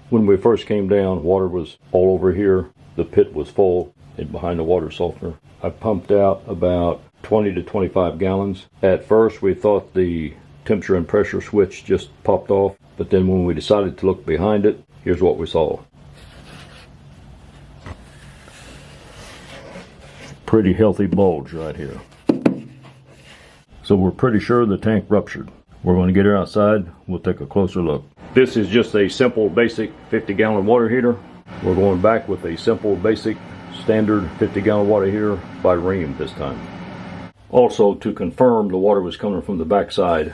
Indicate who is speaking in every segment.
Speaker 1: When we first came down, water was all over here. The pit was full and behind the water softener. I pumped out about 20 to 25 gallons. At first we thought the temperature and pressure switch just popped off, but then when we decided to look behind it, here's what we saw. Pretty healthy bulge right here. So we're pretty sure the tank ruptured. We're going to get her outside. We'll take a closer look. This is just a simple basic 50-gallon water heater. We're going back with a simple basic standard 50-gallon water heater by Rheem this time. Also, to confirm the water was coming from the backside,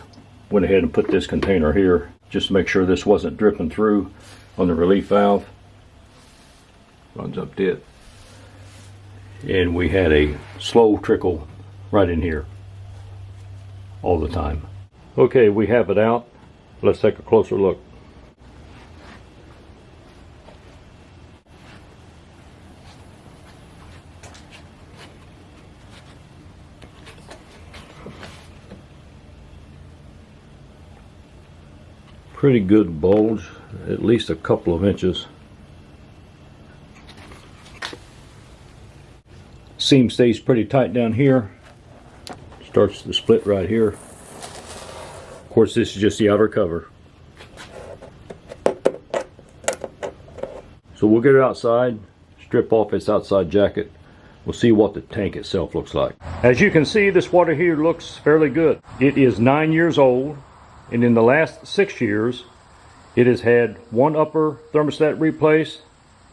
Speaker 1: went ahead and put this container here just to make sure this wasn't dripping through on the relief valve. Runs up it. And we had a slow trickle right in here all the time. Okay, we have it out. Let's take a closer look. Pretty good bulge, at least a couple of inches. Seam stays pretty tight down here. Starts to split right here. Of course, this is just the outer cover. So we'll get it outside, strip off its outside jacket. We'll see what the tank itself looks like. As you can see, this water heater looks fairly good. It is 9 years old, and in the last 6 years, it has had one upper thermostat replaced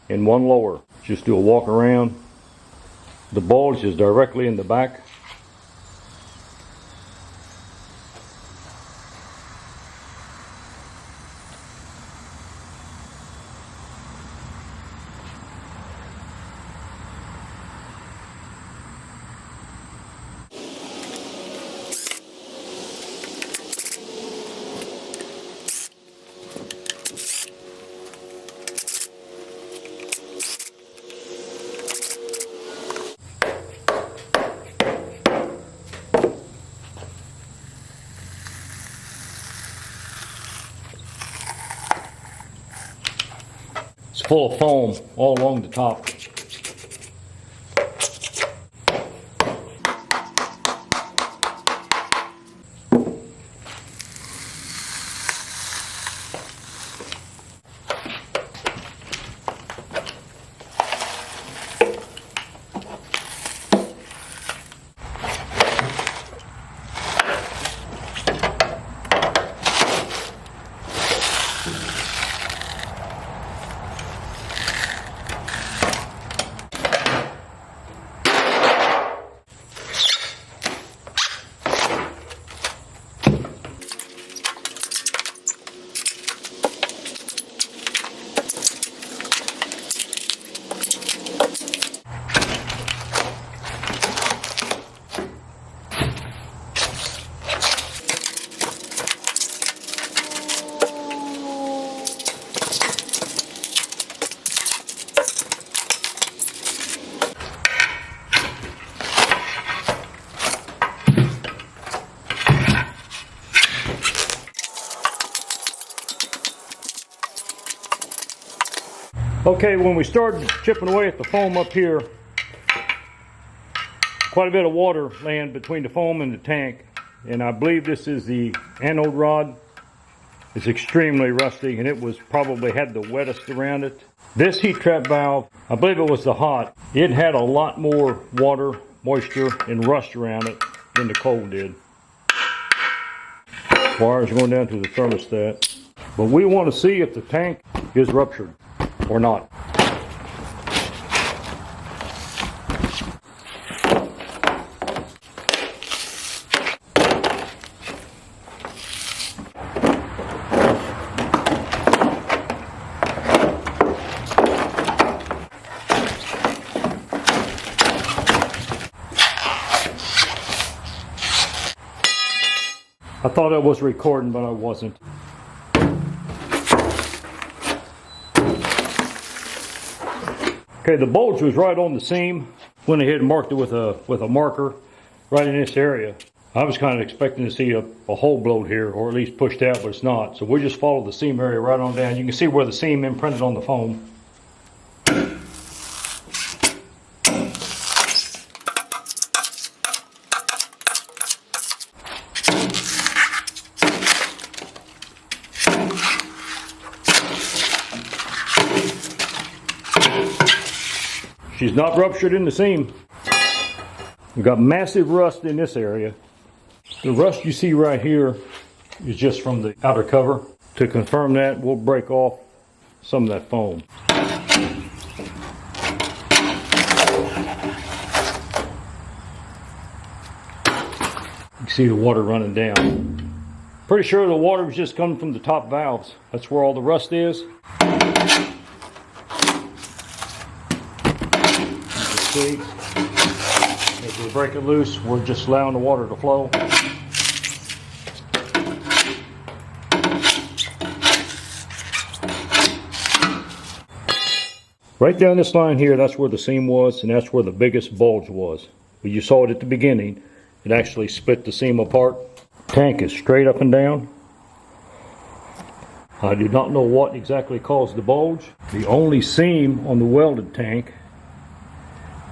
Speaker 1: and one lower. Just do a walk around. The bulge is directly in the back. It's full of foam all along the top. Okay, when we started chipping away at the foam up here, quite a bit of water land between the foam and the tank, and I believe this is the anode rod. It's extremely rusty, and it was probably had the wettest around it. This heat trap valve, I believe it was the hot. It had a lot more water, moisture, and rust around it than the cold did. Wires are going down to the thermostat. But we want to see if the tank is ruptured or not. I thought I was recording, but I wasn't. Okay, the bulge was right on the seam. Went ahead and marked it with a marker right in this area. I was kind of expecting to see a hole blowed here, or at least pushed out, but it's not. So we'll just follow the seam area right on down. You can see where the seam imprinted on the foam. She's not ruptured in the seam. We've got massive rust in this area. The rust you see right here is just from the outer cover. To confirm that, we'll break off some of that foam. You can see the water running down. Pretty sure the water was just coming from the top valves. That's where all the rust is. See, as we break it loose, we're just allowing the water to flow. Right down this line here, that's where the seam was, and that's where the biggest bulge was. Well, you saw it at the beginning. It actually split the seam apart. Tank is straight up and down. I do not know what exactly caused the bulge. The only seam on the welded tank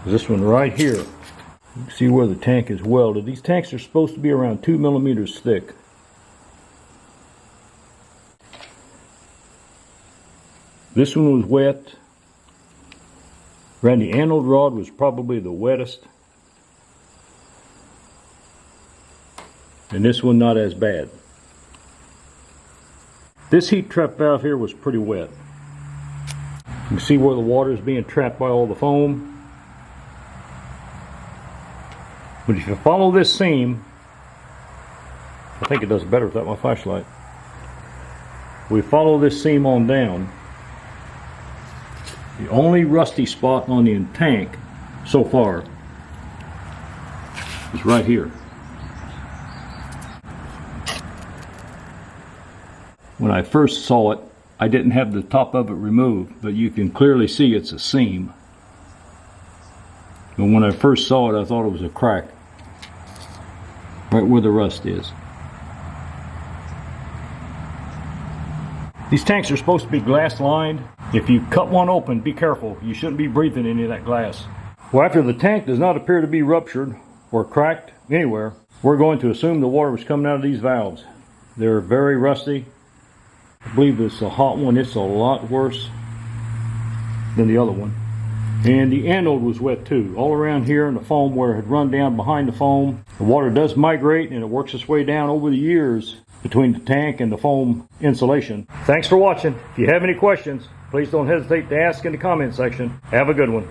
Speaker 1: is this one right here. You can see where the tank is welded. These tanks are supposed to be around 2 millimeters thick. This one was wet. Around the anode rod was probably the wettest. And this one not as bad. This heat trap valve here was pretty wet. You can see where the water is being trapped by all the foam. But if you follow this seam, I think it does better without my flashlight. We follow this seam on down. The only rusty spot on the tank so far is right here. When I first saw it, I didn't have the top of it removed, but you can clearly see it's a seam. But when I first saw it, I thought it was a crack. Right where the rust is. These tanks are supposed to be glass lined. If you cut one open, be careful. You shouldn't be breathing any of that glass. Well, after the tank does not appear to be ruptured or cracked anywhere, we're going to assume the water was coming out of these valves. They're very rusty. I believe it's a hot one. It's a lot worse than the other one. And the anode was wet too. All around here in the foam where it had run down behind the foam. The water does migrate and it works its way down over the years between the tank and the foam insulation. Thanks for watching. If you have any questions, please don't hesitate to ask in the comment section. Have a good one.